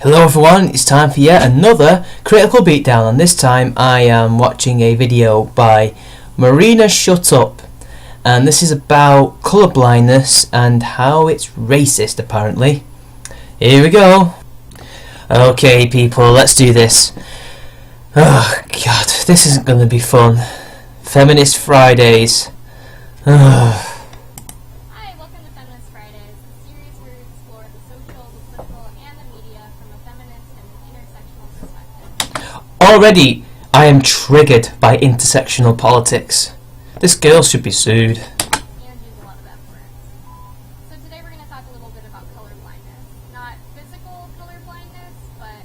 Hello everyone, it's time for yet another critical beatdown, and this time I am watching a video by Marinashutup, and this is about colourblindness and how it's racist apparently. Here we go. Okay people, let's do this. Oh god, this isn't going to be fun. Feminist Fridays. Ugh. Already, I am triggered by intersectional politics. This girl should be sued. And use a lot of F words. So today we're going to talk a little bit about colorblindness. Not physical colorblindness, but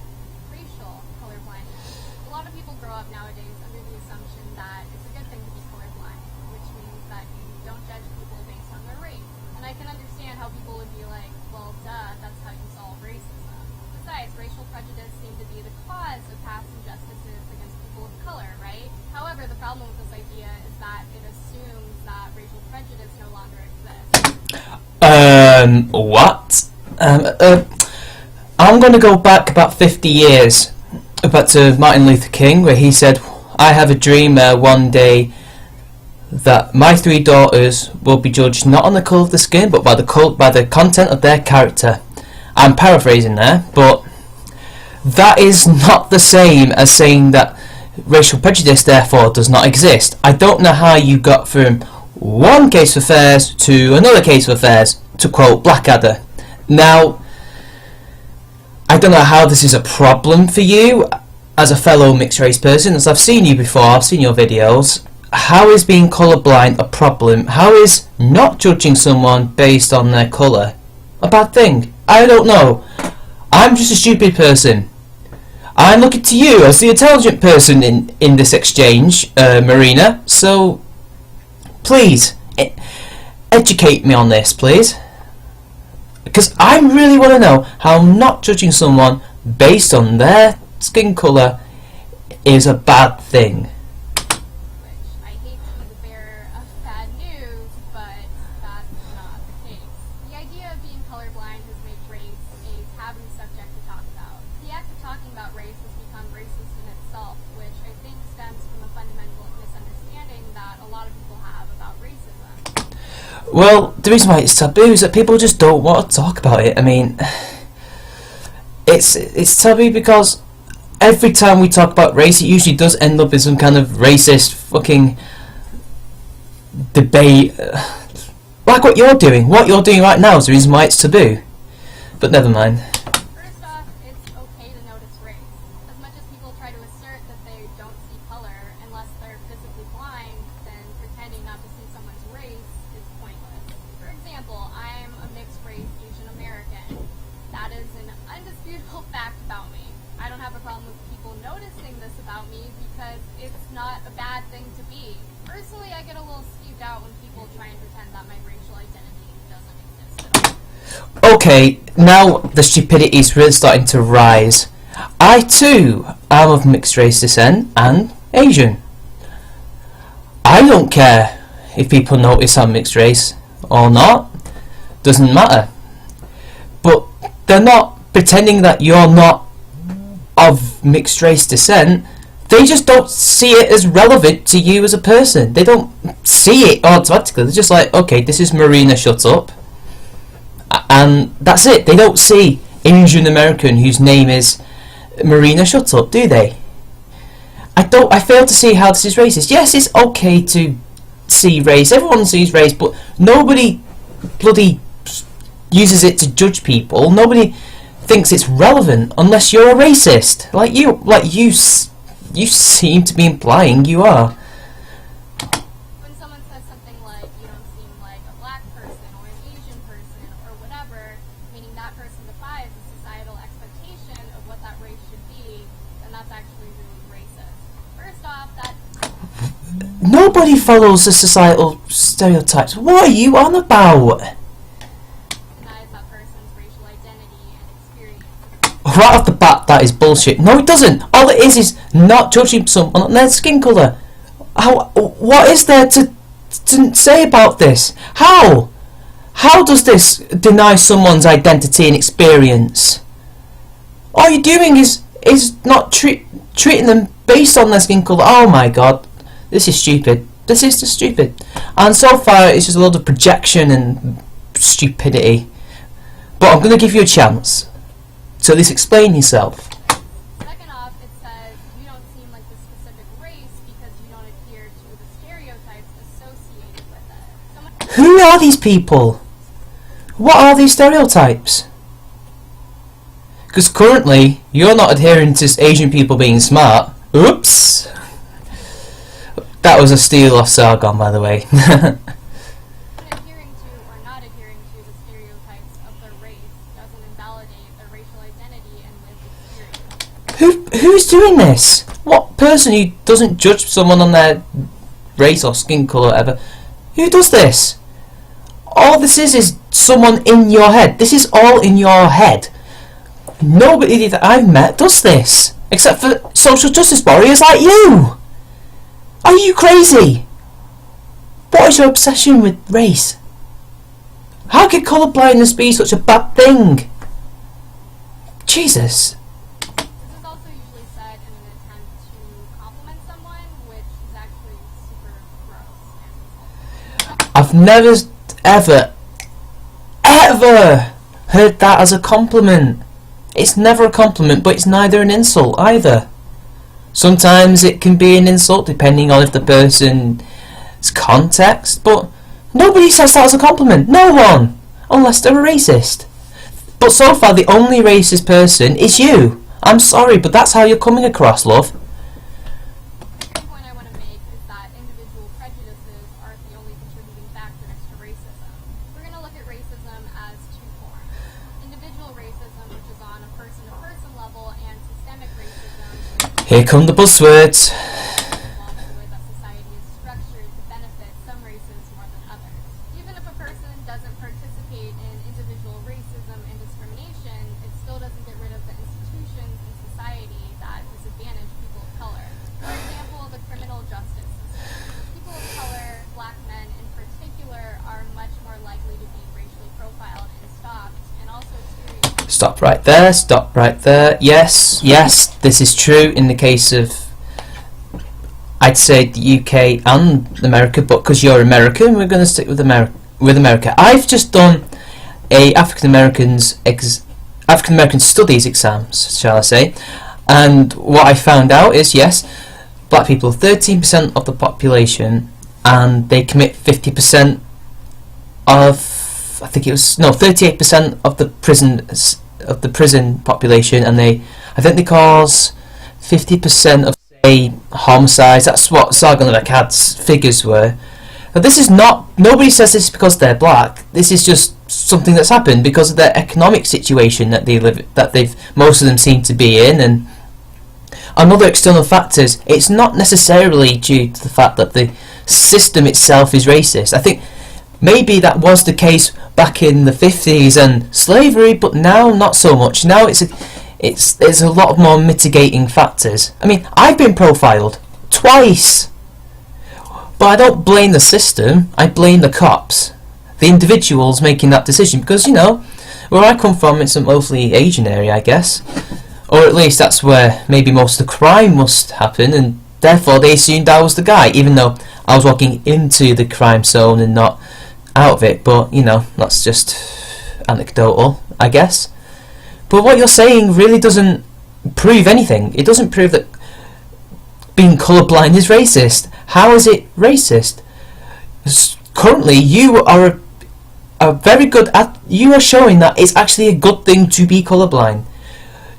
racial colorblindness. A lot of people grow up nowadays under the assumption that it's a good thing to be colorblind, which means that you don't judge people based on their race. And I can understand how people would be like, well, duh, that's how you solve racism. Besides, racial prejudice seems to be the cause of past injustices against people of color, right? However, the problem with this idea is that it assumes that racial prejudice no longer exists. What? I'm going to go back about 50 years, back to Martin Luther King, where he said, I have a dream one day that my 3 daughters will be judged not on the colour of the skin, but by the content of their character. I'm paraphrasing there, but that is not the same as saying that racial prejudice therefore does not exist. I don't know how you got from one case of affairs to another case of affairs, to quote Blackadder. Now, I don't know how this is a problem for you as a fellow mixed race person, as I've seen you before, I've seen your videos. How is being colourblind a problem? How is not judging someone based on their colour a bad thing? I don't know. I'm just a stupid person. I'm looking to you as the intelligent person in this exchange, Marina, so please, educate me on this, please. Because I really want to know how not judging someone based on their skin colour is a bad thing. Which I hate to be the bearer of bad news, but that's not the case. The idea of being colorblind has made race a taboo subject to talk about. The act of talking about race has become racist in itself, which I think stems from a fundamental misunderstanding that a lot of people have about racism. Well, the reason why it's taboo is that people just don't want to talk about it. I mean, it's taboo because every time we talk about race, it usually does end up in some kind of racist fucking debate. Like what you're doing. What you're doing right now is the reason why it's taboo. But never mind. First off, it's okay to notice race. As much as people try to assert that they don't see color unless they're physically blind, then pretending not to see someone's race is pointless. For example, I'm a mixed race Asian American. That is an undisputable fact about me. I don't have a problem with people noticing this about me because it's not a bad thing to be. Personally, I get a little skeeved out when people try and pretend that my racial identity doesn't exist at all. Okay, now the stupidity is really starting to rise. I too am of mixed race descent and Asian. I don't care if people notice I'm mixed race or not. Doesn't matter. But they're not pretending that you're not of mixed race descent. They just don't see it as relevant to you as a person. They don't see it automatically. They're just like, okay, this is Marinashutup, and that's it. They don't see Asian American whose name is Marinashutup, do they? I fail to see how this is racist. Yes, it's okay to see race. Everyone sees race, but nobody bloody uses it to judge people. Nobody thinks it's relevant unless you're a racist, like you seem to be implying you are. When someone says something like, you don't seem like a black person or an Asian person or whatever, meaning that person defies the societal expectation of what that race should be, then that's actually really racist. First off, that Nobody follows the societal stereotypes. What are you on about? denies that person's racial identity and experience. Right off the bat, that is bullshit. No, it doesn't. All it is not judging someone on their skin colour. What is there to say about this? How does this deny someone's identity and experience? All you're doing is not treating them based on their skin colour. Oh my god, this is stupid. This is just stupid. And so far it's just a lot of projection and stupidity. But I'm going to give you a chance to at least explain yourself. Second off, it says you don't seem like the specific race because you don't adhere to the stereotypes associated with it. Who are these people? What are these stereotypes? Because currently you're not adhering to Asian people being smart. Oops! That was a steal off Sargon, by the way. Adhering to or not adhering to the stereotypes of their race doesn't invalidate their racial identity and lived experience. Who's doing this? What person who doesn't judge someone on their race or skin colour or whatever? Who does this? All this is someone in your head. This is all in your head. Nobody that I've met does this, except for social justice warriors like you. Are you crazy? What is your obsession with race? How could colour blindness be such a bad thing? Jesus. This is also usually said in an attempt to compliment someone, which is actually super gross and insulting. I've never, ever heard that as a compliment. It's never a compliment, but it's neither an insult either. Sometimes it can be an insult depending on if the person's context, but nobody says that as a compliment. No one, unless they're a racist. But so far the only racist person is you. I'm sorry, but that's how you're coming across, love. The second point I want to make is that individual prejudices aren't the only contributing factors to racism. We're going to look at racism as two forms. Individual racism, which is on a person-to-person level, and systemic racism, Here come the buzzwords. along the way that society is structured to benefit some races more than others. Even if a person doesn't participate in individual racism and discrimination, it still doesn't get rid of the institutions in society that disadvantage people of color. For example, the criminal justice system. People of color, black men in particular, are much more likely to be racially profiled and stopped, and also experienced. Stop right there, stop right there. Yes, this is true in the case of, I'd say, the UK and America, but because you're American, we're going to stick with America. I've just done a African American studies exams, shall I say, and what I found out is, yes, black people are 13% of the population, and they commit 50% of, I think it was, no, 38% of the prison population, and I think they cause 50% of, say, homicides. That's what Sargon of Akkad's figures were. But this is not, nobody says this because they're black. This is just something that's happened because of their economic situation that most of them seem to be in, and other external factors. It's not necessarily due to the fact that the system itself is racist. I think maybe that was the case back in the 50s and slavery, but now not so much. Now there's a lot more mitigating factors. I mean, I've been profiled twice, but I don't blame the system. I blame the cops, the individuals making that decision, because, you know, where I come from, it's a mostly Asian area, I guess, or at least that's where maybe most of the crime must happen, and therefore they assumed I was the guy, even though I was walking into the crime zone and not out of it. But, you know, that's just anecdotal, I guess. But what you're saying really doesn't prove anything. It doesn't prove that being colourblind is racist. How is it racist? Currently, you are very good at. You are showing that it's actually a good thing to be colourblind.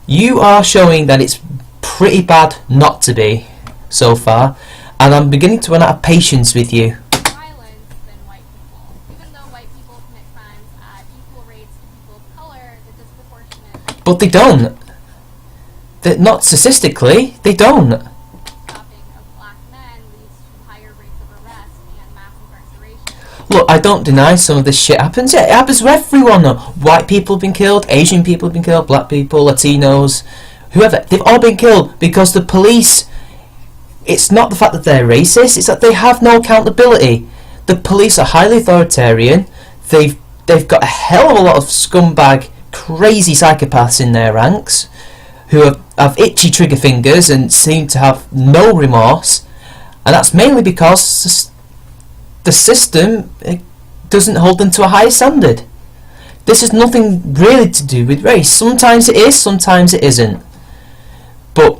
You are showing that it's pretty bad not to be so far, and I'm beginning to run out of patience with you. Violence than white people. Even though white people commit crimes at equal rates to people of color, the disproportionate But they don't. Not statistically, they don't. stopping of black men leads to higher rates of arrest and mass incarceration. Look, I don't deny some of this shit happens. Yeah, it happens to everyone though. White people have been killed, Asian people have been killed, black people, Latinos, whoever. They've all been killed because the police, it's not the fact that they're racist, it's that they have no accountability. The police are highly authoritarian. They've got a hell of a lot of scumbag, crazy psychopaths in their ranks who have itchy trigger fingers and seem to have no remorse, and that's mainly because the system doesn't hold them to a higher standard. This has nothing really to do with race. Sometimes it is, sometimes it isn't. But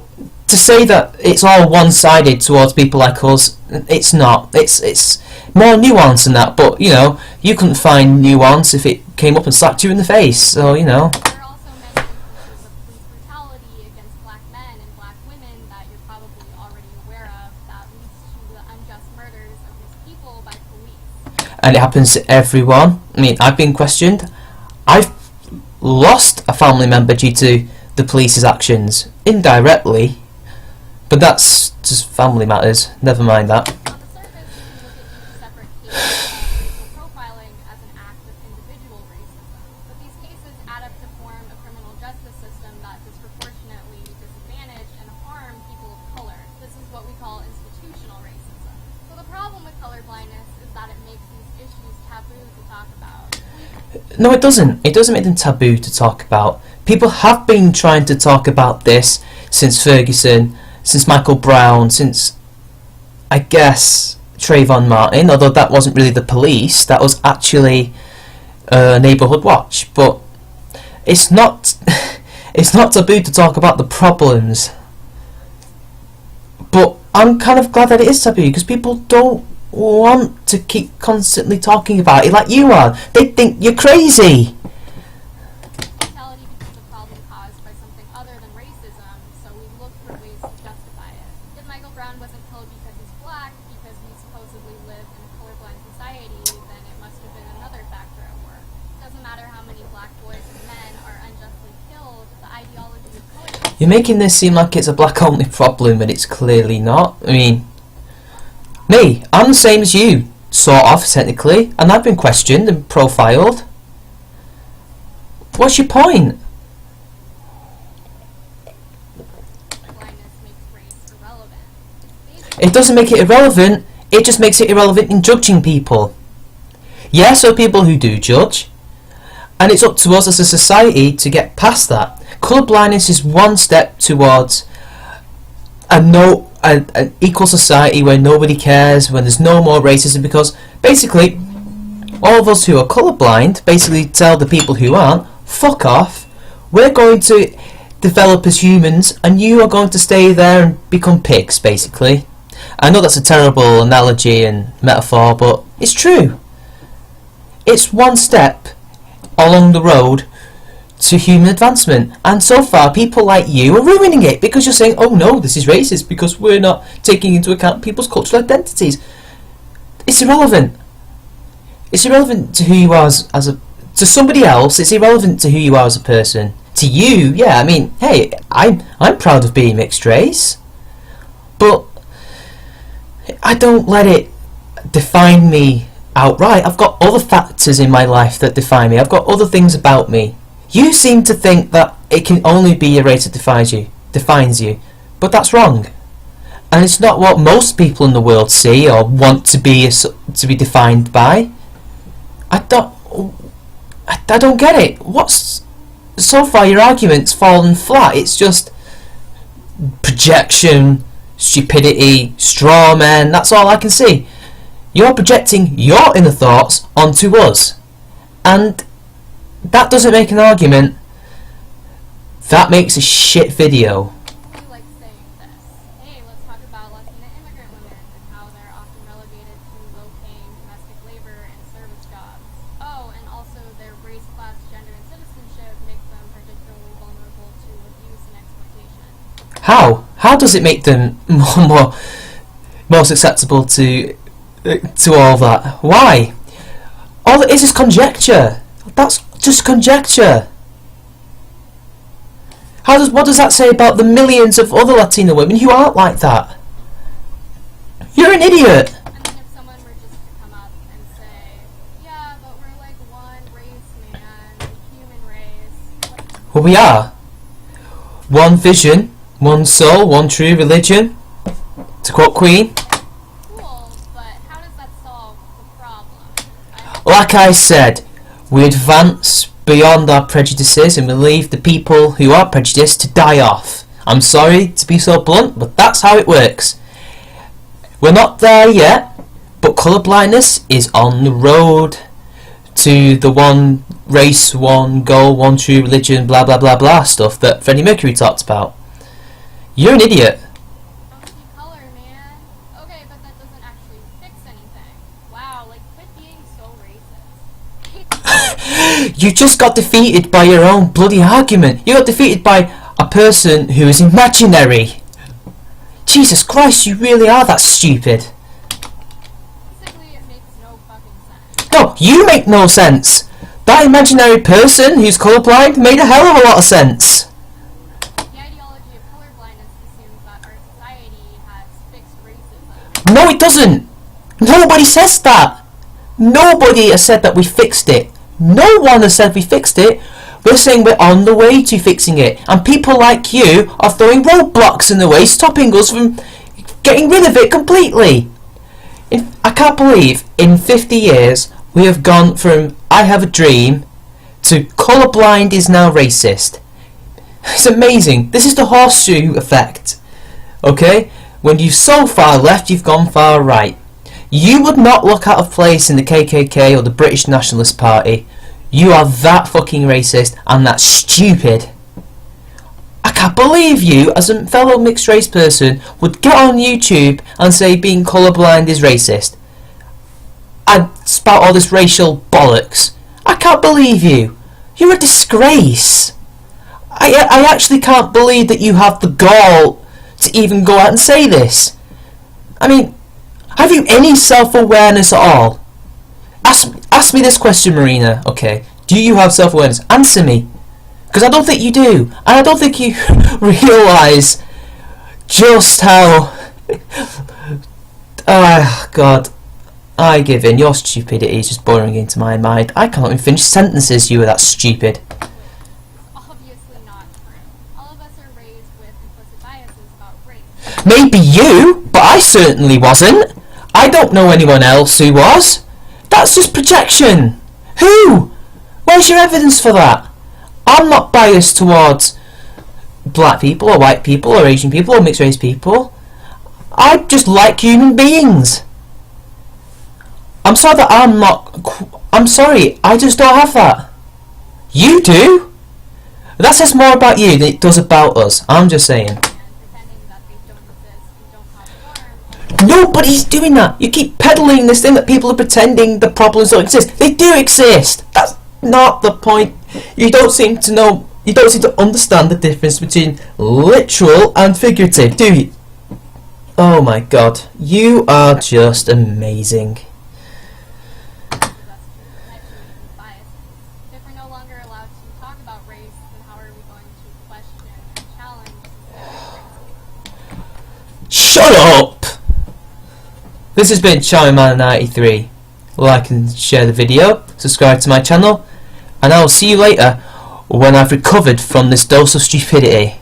to say that it's all one-sided towards people like us, it's not. It's more nuanced than that. But you know, you couldn't find nuance if it came up and slapped you in the face. So you know. There are also many instances of police brutality against black men and black women that you're probably already aware of that leads to the unjust murders of these people by police. And it happens to everyone. I mean, I've been questioned. I've lost a family member due to the police's actions, indirectly, but that's just family matters. Never mind that. On the surface, you can look at each separate case of profiling as an act of individual racism, but these cases add up to form a criminal justice system that disproportionately disadvantage and harm people of color. This is what we call institutional racism. So the problem with colorblindness is that it makes these issues taboo to talk about. No, it doesn't. It doesn't make them taboo to talk about. People have been trying to talk about this since Ferguson, since Michael Brown, since, I guess, Trayvon Martin, although that wasn't really the police, that was actually Neighbourhood Watch. But it's not it's not taboo to talk about the problems. But I'm kind of glad that it is taboo, because people don't want to keep constantly talking about it like you are. They think you're crazy. Brutality becomes a problem caused by something other than racism, so we look for ways to justify it. If Michael Brown wasn't killed because he's black, because we supposedly live in a colorblind society, then it must have been another factor at work. It doesn't matter how many black boys and men are unjustly killed, the ideology of color... You're making this seem like it's a black-only problem, and it's clearly not. I mean, me, I'm the same as you, sort of, technically, and I've been questioned and profiled. What's your point? Blindness makes race irrelevant. It doesn't make it irrelevant, it just makes it irrelevant in judging people. Yes, there are people who do judge, and it's up to us as a society to get past that. Colourblindness is one step towards an equal society where nobody cares, when there's no more racism, because basically all of us who are colourblind basically tell the people who aren't, fuck off, we're going to develop as humans and you are going to stay there and become pigs, basically. I know that's a terrible analogy and metaphor, but it's true. It's one step along the road to human advancement, and so far people like you are ruining it because you're saying, oh no, this is racist because we're not taking into account people's cultural identities. It's irrelevant. It's irrelevant to who you are as a to somebody else. It's irrelevant to who you are as a person. To you, yeah, I mean, hey, I'm proud of being mixed race, but I don't let it define me outright. I've got other factors in my life that define me. I've got other things about me. You seem to think that it can only be your race that defines you, but that's wrong. And it's not what most people in the world see or want to be defined by. I don't get it. So far your argument's fallen flat. It's just projection, stupidity, straw men. That's all I can see. You're projecting your inner thoughts onto us, and that doesn't make an argument. That makes a shit video. I like saying this. Hey, let's talk about Latina immigrant women and how they're often relegated to low-paying domestic labor and service jobs. Oh, and also their race, class, gender, and citizenship makes them particularly vulnerable to abuse and exploitation. How? How does it make them more susceptible to all that? Why? All it is conjecture. That's just conjecture. What does that say about the millions of other Latina women who aren't like that? You're an idiot. I mean, if someone were just to come up and say, yeah, but we're like one race, man, human race. Well, we are. One vision, one soul, one true religion. To quote Queen. Cool, but how does that solve the problem? Like I said, we advance beyond our prejudices and we leave the people who are prejudiced to die off. I'm sorry to be so blunt, but that's how it works. We're not there yet, but colourblindness is on the road to the one race, one goal, one true religion, blah blah blah blah stuff that Freddie Mercury talked about. You're an idiot. Don't see color, man. Okay, but that doesn't actually fix anything. Wow, like, quit being so racist. You just got defeated by your own bloody argument. You got defeated by a person who is imaginary. Jesus Christ, you really are that stupid. Basically, it makes no fucking sense. No, you make no sense. That imaginary person who's colourblind made a hell of a lot of sense. The ideology of colorblindness assumes that our society has fixed racism. No, it doesn't. Nobody says that. Nobody has said that we fixed it. No one has said we fixed it. We're saying we're on the way to fixing it. And people like you are throwing roadblocks in the way, stopping us from getting rid of it completely. I can't believe in 50 years we have gone from I have a dream to colourblind is now racist. It's amazing. This is the horseshoe effect. Okay? When you're so far left, you've gone far right. You would not look out of place in the KKK or the British Nationalist Party. You are that fucking racist and that stupid. I can't believe you, as a fellow mixed race person, would get on YouTube and say being colourblind is racist. And spout all this racial bollocks. I can't believe you. You're a disgrace. I actually can't believe that you have the gall to even go out and say this. I mean, have you any self-awareness at all? Ask me this question, Marina. Okay, do you have self-awareness? Answer me, because I don't think you do, and I don't think you realise just how. God, I give in. Your stupidity is just boring into my mind. I can't even finish sentences. You are that stupid. Obviously not true. All of us are raised with implicit biases about race. Maybe you, but I certainly wasn't. I don't know anyone else who was. That's just projection. Who? Where's your evidence for that? I'm not biased towards black people or white people or Asian people or mixed race people. I just like human beings. I'm sorry that I'm sorry, I just don't have that. You do? That says more about you than it does about us. I'm just saying. And pretending that they don't exist and don't have form. Nobody's doing that. You keep peddling this thing that people are pretending the problems don't exist. They do exist. That's not the point. You don't seem to know. You don't seem to understand the difference between literal and figurative, do you? Oh my God, you are just amazing. If we're no longer allowed to talk about race, then how are we going to question and challenge race? Shut up! This has been Charmingman93. Like and share the video, subscribe to my channel, and I will see you later when I've recovered from this dose of stupidity.